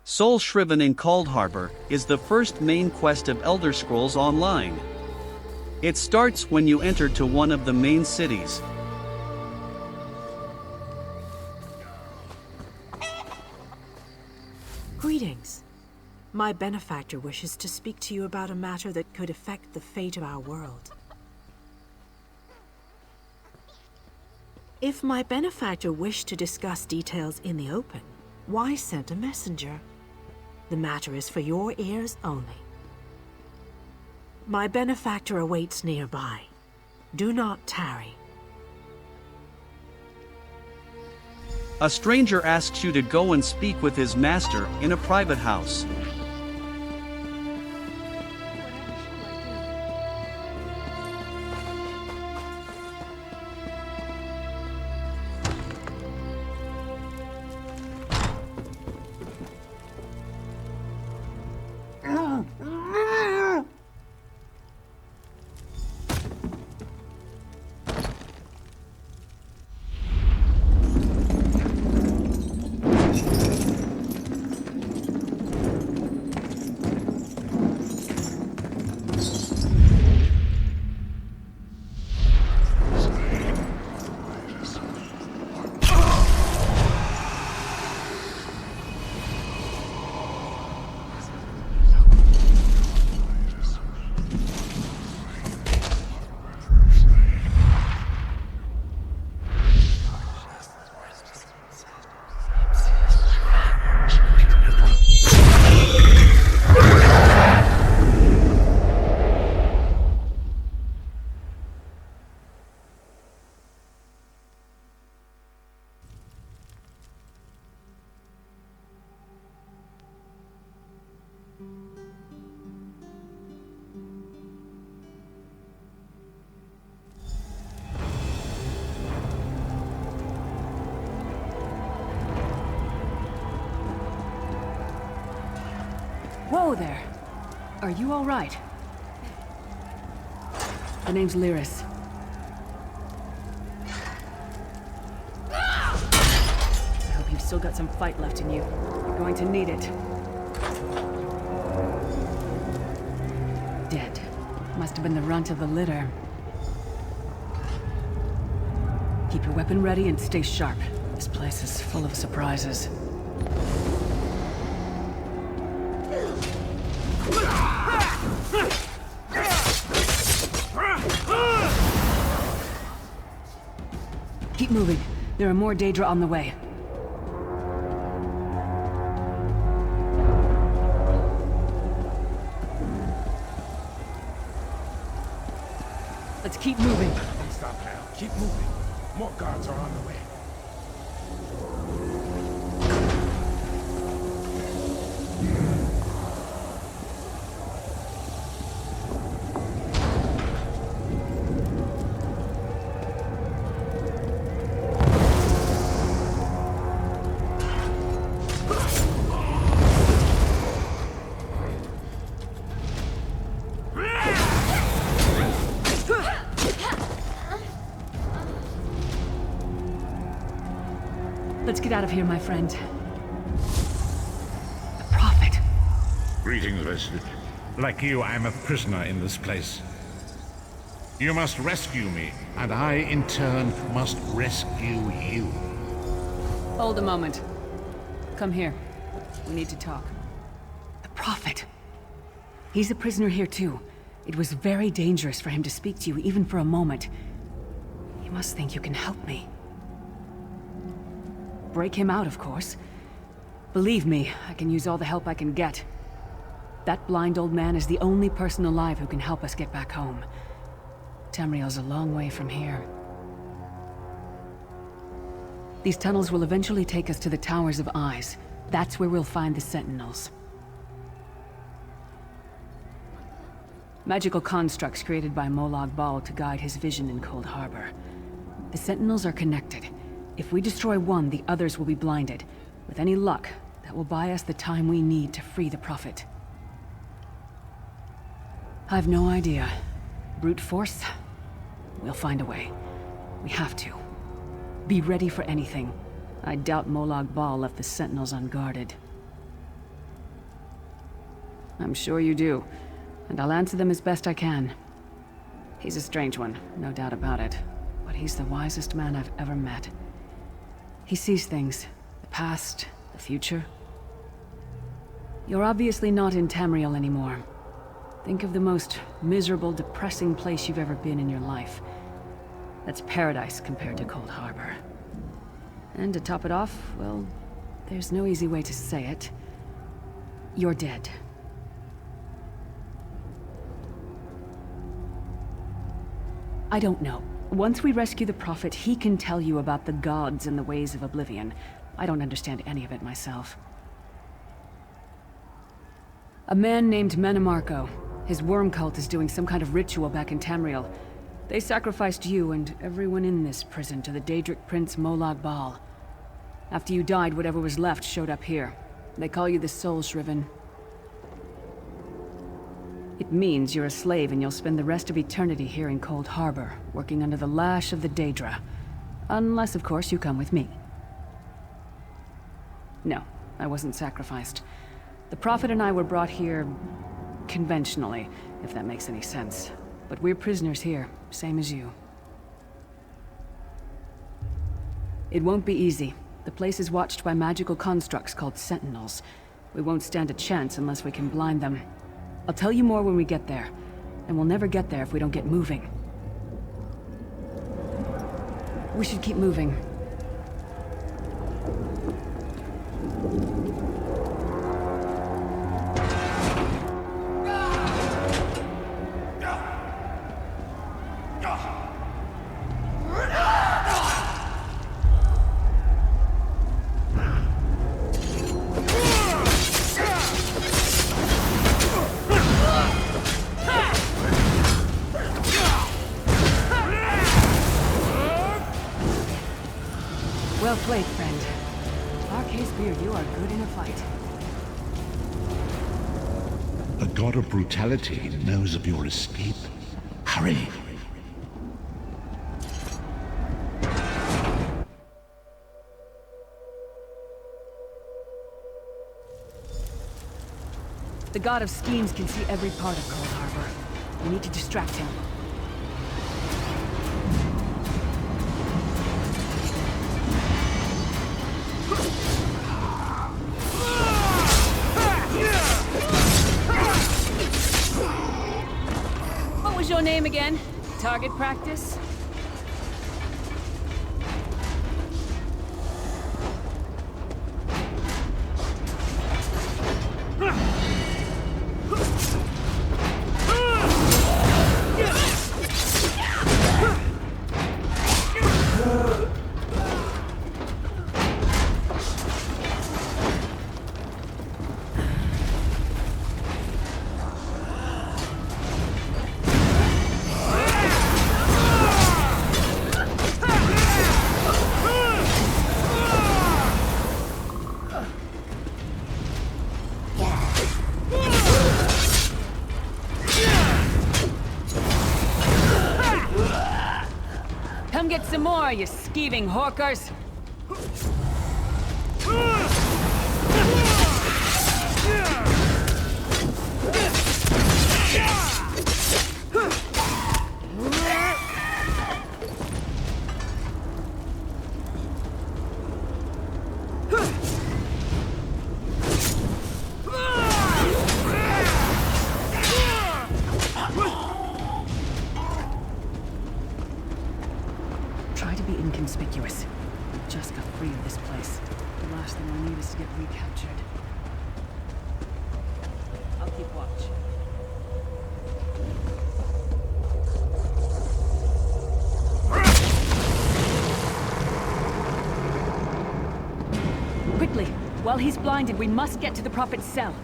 Soul Shriven in Coldharbour is the first main quest of Elder Scrolls Online. It starts when you enter to one of the main cities. Greetings. My benefactor wishes to speak to you about a matter that could affect the fate of our world. If my benefactor wished to discuss details in the open, why send a messenger? The matter is for your ears only. My benefactor awaits nearby. Do not tarry. A stranger asks you to go and speak with his master in a private house. Whoa there! Are you all right? The name's Lyris. I hope you've still got some fight left in you. You're going to need it. Dead. Must have been the runt of the litter. Keep your weapon ready and stay sharp. This place is full of surprises. Keep moving. There are more Daedra on the way. Let's keep moving. Don't stop now. Keep moving. More guards are on the way. Let's get out of here, my friend. The Prophet. Greetings, Resident. Like you, I'm a prisoner in this place. You must rescue me, and I, in turn, must rescue you. Hold a moment. Come here. We need to talk. The Prophet. He's a prisoner here, too. It was very dangerous for him to speak to you, even for a moment. You must think you can help me. Break him out, of course. Believe me, I can use all the help I can get. That blind old man is the only person alive who can help us get back home. Tamriel's a long way from here. These tunnels will eventually take us to the Towers of Eyes. That's where we'll find the Sentinels. Magical constructs created by Molag Bal to guide his vision in Coldharbour. The Sentinels are connected. If we destroy one, the others will be blinded. With any luck, that will buy us the time we need to free the Prophet. I've no idea. Brute force? We'll find a way. We have to. Be ready for anything. I doubt Molag Bal left the Sentinels unguarded. I'm sure you do. And I'll answer them as best I can. He's a strange one, no doubt about it. But he's the wisest man I've ever met. He sees things. The past, the future. You're obviously not in Tamriel anymore. Think of the most miserable, depressing place you've ever been in your life. That's paradise compared to Coldharbour. And to top it off, well, there's no easy way to say it. You're dead. I don't know. Once we rescue the Prophet, he can tell you about the gods and the ways of Oblivion. I don't understand any of it myself. A man named Menemarco. His worm cult is doing some kind of ritual back in Tamriel. They sacrificed you and everyone in this prison to the Daedric Prince Molag Bal. After you died, whatever was left showed up here. They call you the Soul Shriven. It means you're a slave and you'll spend the rest of eternity here in Coldharbour, working under the lash of the Daedra. Unless, of course, you come with me. No, I wasn't sacrificed. The Prophet and I were brought here conventionally, if that makes any sense. But we're prisoners here, same as you. It won't be easy. The place is watched by magical constructs called Sentinels. We won't stand a chance unless we can blind them. I'll tell you more when we get there. And we'll never get there if we don't get moving. We should keep moving. Well played, friend. Arcacebeard, you are good in a fight. The god of brutality knows of your escape. Hurry! The god of schemes can see every part of Coldharbour. We need to distract him. What was your name again? Target practice? Come get some more, you skeeving hawkers! Try to be inconspicuous. We just got free of this place. The last thing I need is to get recaptured. I'll keep watch. Quickly! While he's blinded, we must get to the Prophet's cell.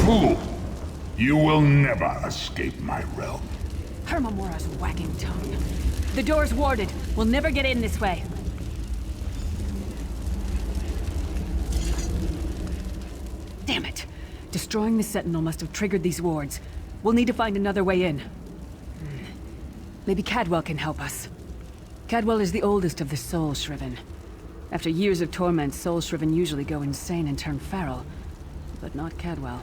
Fool! You will never escape my realm. Hermamora's wagging tongue. The door's warded. We'll never get in this way. Destroying the Sentinel must have triggered these wards. We'll need to find another way in. Maybe Cadwell can help us. Cadwell is the oldest of the Soul Shriven. After years of torment, Soul Shriven usually go insane and turn feral. But not Cadwell.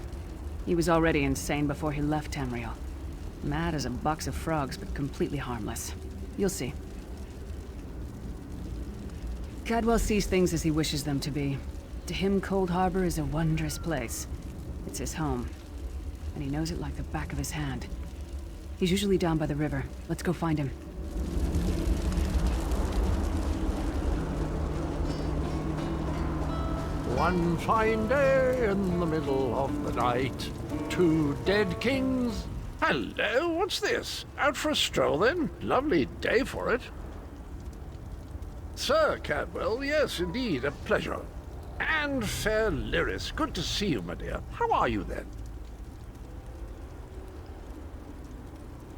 He was already insane before he left Tamriel. Mad as a box of frogs, but completely harmless. You'll see. Cadwell sees things as he wishes them to be. To him, Coldharbour is a wondrous place. It's his home. And he knows it like the back of his hand. He's usually down by the river. Let's go find him. One fine day in the middle of the night, two dead kings. Hello, what's this? Out for a stroll then? Lovely day for it. Sir Cadwell, yes, indeed, a pleasure. And fair Lyris, good to see you, my dear. How are you then?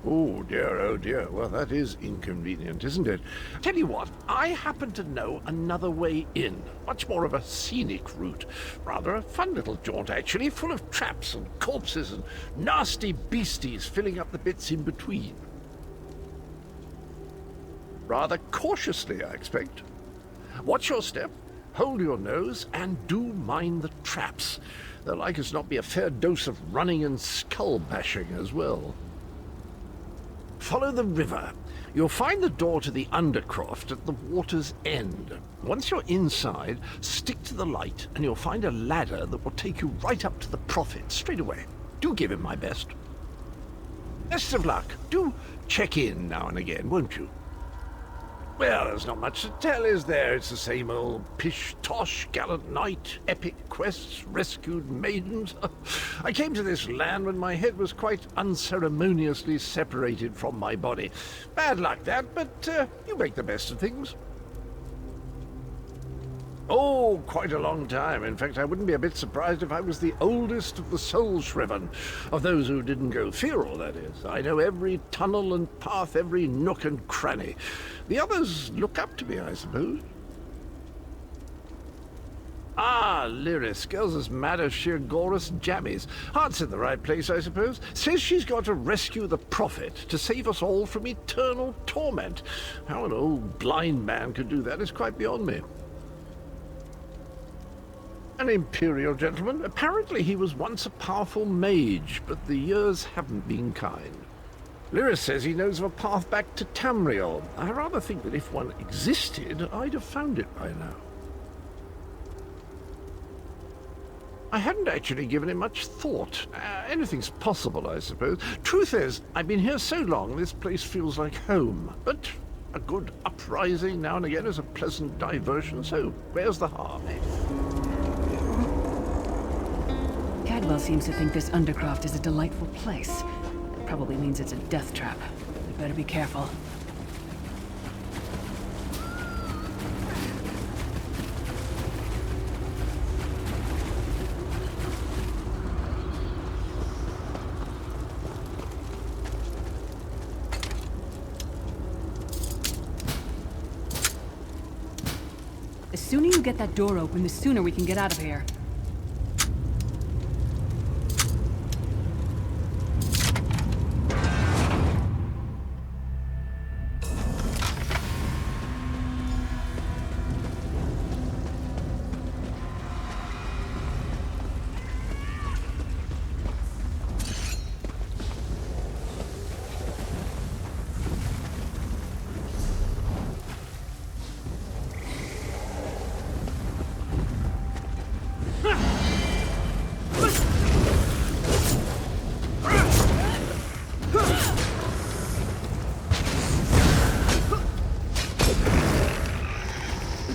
Oh dear, well that is inconvenient, isn't it? Tell you what, I happen to know another way in. Much more of a scenic route. Rather a fun little jaunt, actually, full of traps and corpses and nasty beasties filling up the bits in between. Rather cautiously, I expect. Watch your step, hold your nose, and do mind the traps. There'll like as not be a fair dose of running and skull bashing as well. Follow the river. You'll find the door to the undercroft at the water's end. Once you're inside, stick to the light, and you'll find a ladder that will take you right up to the Prophet straight away. Do give him my best. Best of luck. Do check in now and again, won't you? Well, there's not much to tell, is there? It's the same old pish-tosh, gallant knight, epic quests, rescued maidens. I came to this land when my head was quite unceremoniously separated from my body. Bad luck, that, but you make the best of things. Oh, quite a long time. In fact, I wouldn't be a bit surprised if I was the oldest of the Soul Shriven, of those who didn't go feral, that is. I know every tunnel and path, every nook and cranny. The others look up to me, I suppose. Ah, Lyris, girl's as mad as sheer Gorus jammies. Heart's in the right place, I suppose. Says she's got to rescue the Prophet to save us all from eternal torment. How an old blind man could do that is quite beyond me. An imperial gentleman. Apparently he was once a powerful mage, but the years haven't been kind. Lyris says he knows of a path back to Tamriel. I rather think that if one existed, I'd have found it by now. I hadn't actually given it much thought. Anything's possible, I suppose. Truth is, I've been here so long, this place feels like home. But a good uprising now and again is a pleasant diversion, so where's the harm? Cadwell seems to think this undercroft is a delightful place. That probably means it's a death trap. We better be careful. The sooner you get that door open, the sooner we can get out of here.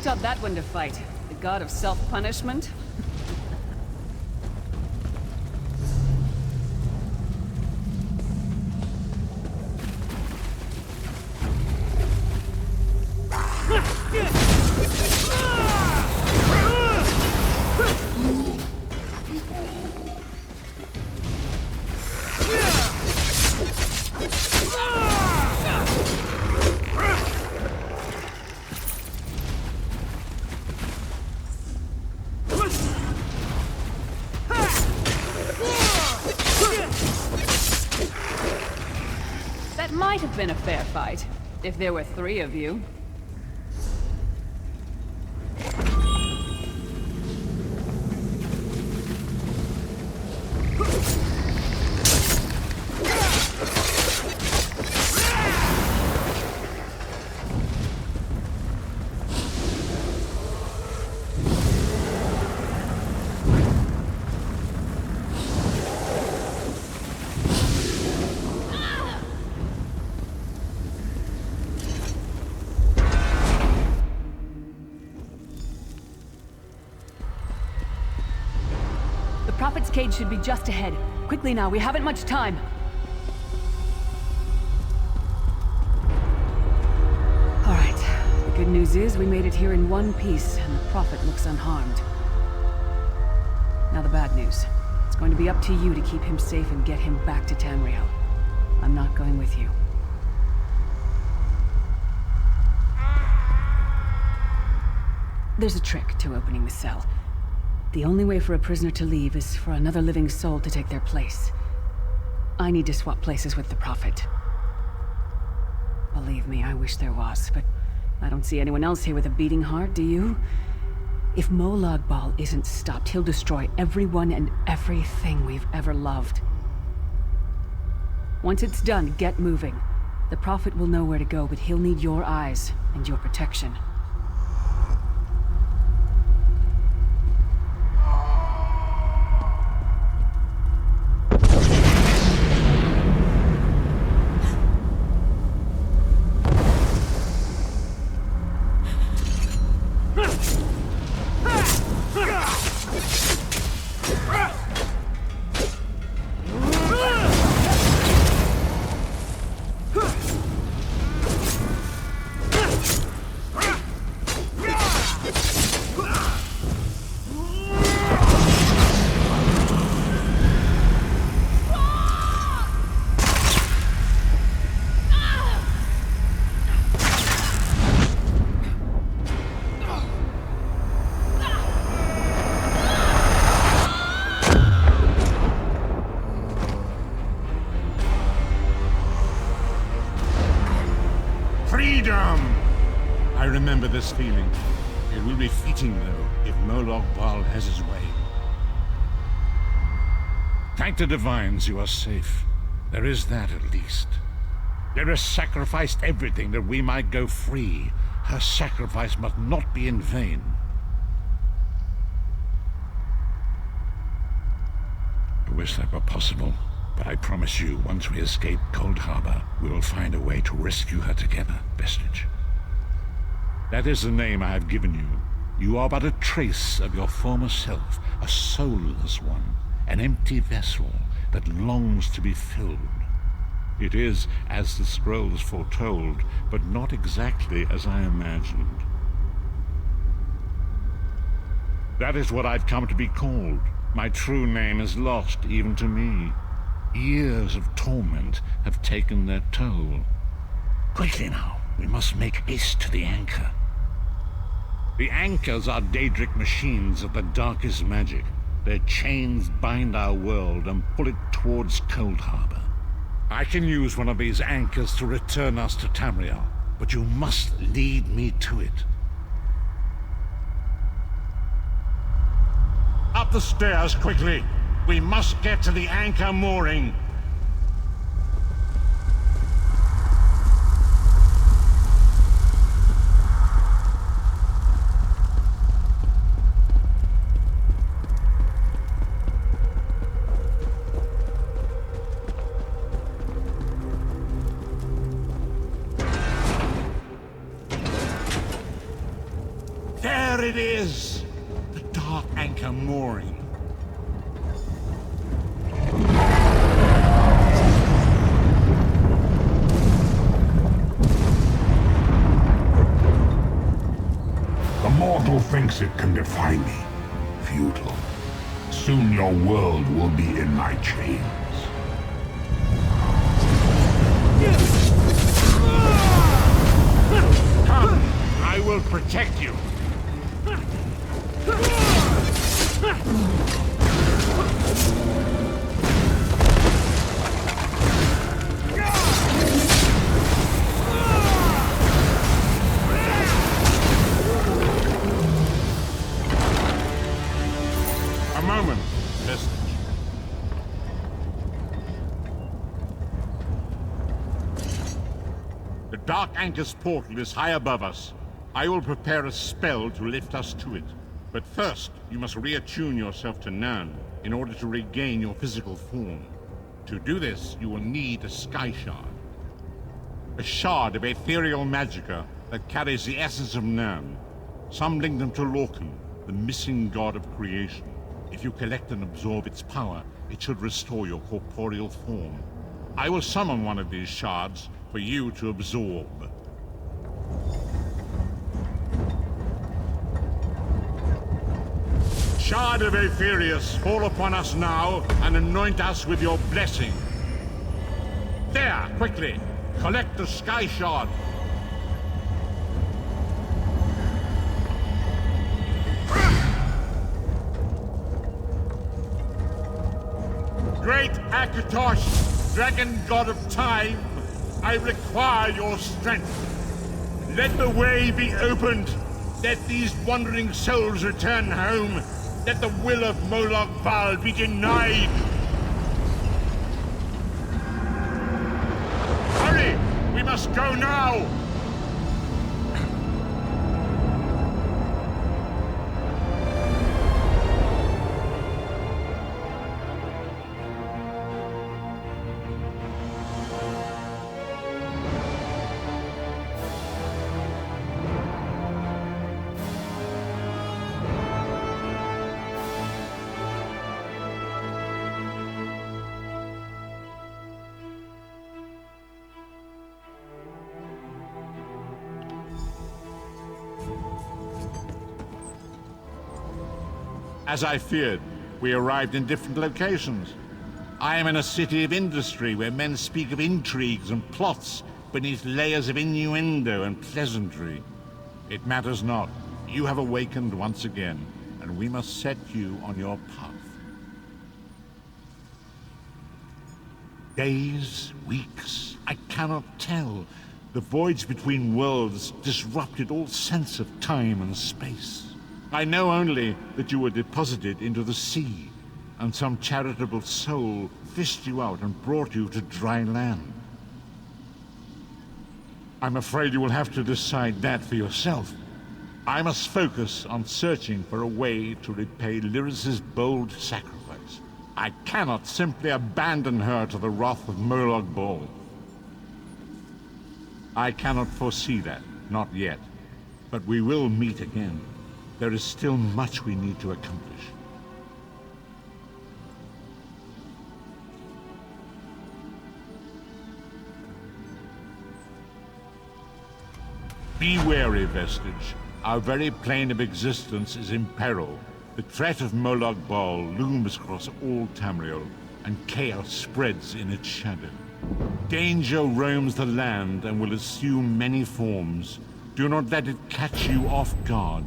Taught that one to fight. The god of self-punishment? have been a fair fight, if there were 3 of you. The Prophet's cage should be just ahead. Quickly now, we haven't much time. All right. The good news is we made it here in one piece, and the Prophet looks unharmed. Now the bad news. It's going to be up to you to keep him safe and get him back to Tamriel. I'm not going with you. There's a trick to opening the cell. The only way for a prisoner to leave is for another living soul to take their place. I need to swap places with the Prophet. Believe me, I wish there was, but I don't see anyone else here with a beating heart, do you? If Molag Bal isn't stopped, he'll destroy everyone and everything we've ever loved. Once it's done, get moving. The Prophet will know where to go, but he'll need your eyes and your protection. I remember this feeling. It will be fleeting, though, if Molag Bal has his way. Thank the Divines you are safe. There is that, at least. Lyris sacrificed everything that we might go free. Her sacrifice must not be in vain. I wish that were possible, but I promise you, once we escape Coldharbour, we will find a way to rescue her together, Vestige. That is the name I have given you. You are but a trace of your former self, a soulless one, an empty vessel that longs to be filled. It is as the scrolls foretold, but not exactly as I imagined. That is what I've come to be called. My true name is lost even to me. Years of torment have taken their toll. Quickly now, we must make haste to the anchor. The anchors are Daedric machines of the darkest magic. Their chains bind our world and pull it towards Coldharbour. I can use one of these anchors to return us to Tamriel, but you must lead me to it. Up the stairs, quickly! We must get to the anchor mooring! There it is! The dark anchor mooring. The mortal thinks it can defy me. Futile. Soon your world will be in my chains. Come! I will protect you! The Dark Anchor's portal is high above us. I will prepare a spell to lift us to it. But first, you must reattune yourself to Nern in order to regain your physical form. To do this, you will need a Sky Shard. A shard of ethereal magicka that carries the essence of Nern. Some link them to Lorcan, the missing god of creation. If you collect and absorb its power, it should restore your corporeal form. I will summon one of these shards for you to absorb. Shard of Aetherius, fall upon us now and anoint us with your blessing. There, quickly! Collect the Sky Shard. Great Akatosh, dragon god of time, I require your strength. Let the way be opened. Let these wandering souls return home. Let the will of Molag Bal be denied. Hurry! We must go now! As I feared, we arrived in different locations. I am in a city of industry where men speak of intrigues and plots beneath layers of innuendo and pleasantry. It matters not. You have awakened once again, and we must set you on your path. Days, weeks, I cannot tell. The voids between worlds disrupted all sense of time and space. I know only that you were deposited into the sea, and some charitable soul fished you out and brought you to dry land. I'm afraid you will have to decide that for yourself. I must focus on searching for a way to repay Lyris's bold sacrifice. I cannot simply abandon her to the wrath of Molag Bal. I cannot foresee that, not yet. But we will meet again. There is still much we need to accomplish. Be wary, Vestige. Our very plane of existence is in peril. The threat of Molag Bal looms across all Tamriel, and chaos spreads in its shadow. Danger roams the land and will assume many forms. Do not let it catch you off guard.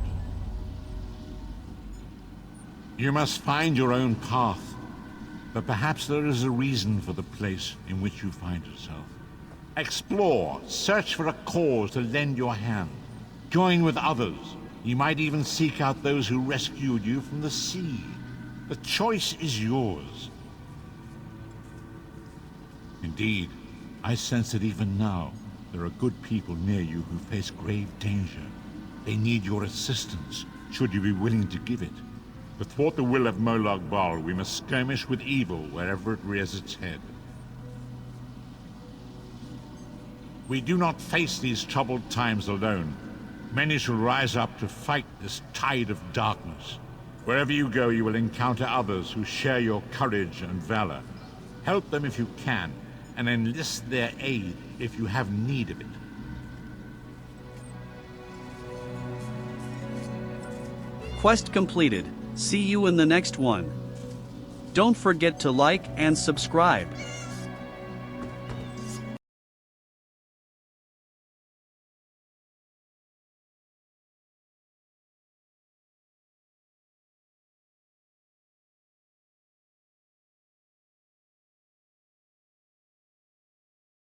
You must find your own path, but perhaps there is a reason for the place in which you find yourself. Explore, search for a cause to lend your hand. Join with others. You might even seek out those who rescued you from the sea. The choice is yours. Indeed, I sense that even now, there are good people near you who face grave danger. They need your assistance, should you be willing to give it. To thwart the will of Molag Bal, we must skirmish with evil wherever it rears its head. We do not face these troubled times alone. Many shall rise up to fight this tide of darkness. Wherever you go, you will encounter others who share your courage and valor. Help them if you can, and enlist their aid if you have need of it. Quest completed. See you in the next one. Don't forget to like and subscribe.